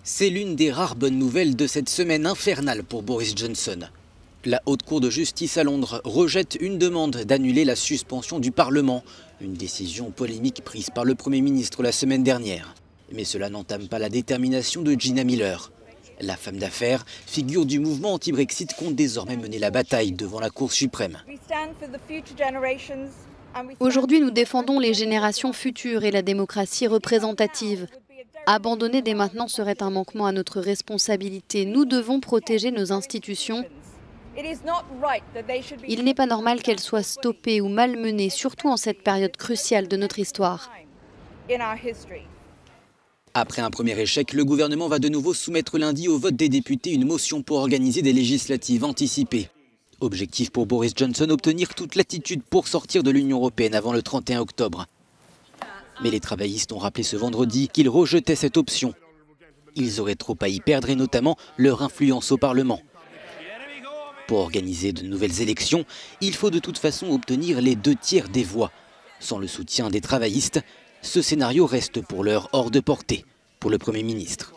C'est l'une des rares bonnes nouvelles de cette semaine infernale pour Boris Johnson. La Haute Cour de justice à Londres rejette une demande d'annuler la suspension du Parlement, une décision polémique prise par le Premier ministre la semaine dernière. Mais cela n'entame pas la détermination de Gina Miller. La femme d'affaires, figure du mouvement anti-Brexit, compte désormais mener la bataille devant la Cour suprême. Aujourd'hui, nous défendons les générations futures et la démocratie représentative. Abandonner dès maintenant serait un manquement à notre responsabilité. Nous devons protéger nos institutions. Il n'est pas normal qu'elles soient stoppées ou malmenées, surtout en cette période cruciale de notre histoire. Après un premier échec, le gouvernement va de nouveau soumettre lundi au vote des députés une motion pour organiser des législatives anticipées. Objectif pour Boris Johnson, obtenir toute latitude pour sortir de l'Union européenne avant le 31 octobre. Mais les travaillistes ont rappelé ce vendredi qu'ils rejetaient cette option. Ils auraient trop à y perdre et notamment leur influence au Parlement. Pour organiser de nouvelles élections, il faut de toute façon obtenir les 2/3 des voix. Sans le soutien des travaillistes, ce scénario reste pour l'heure hors de portée pour le Premier ministre.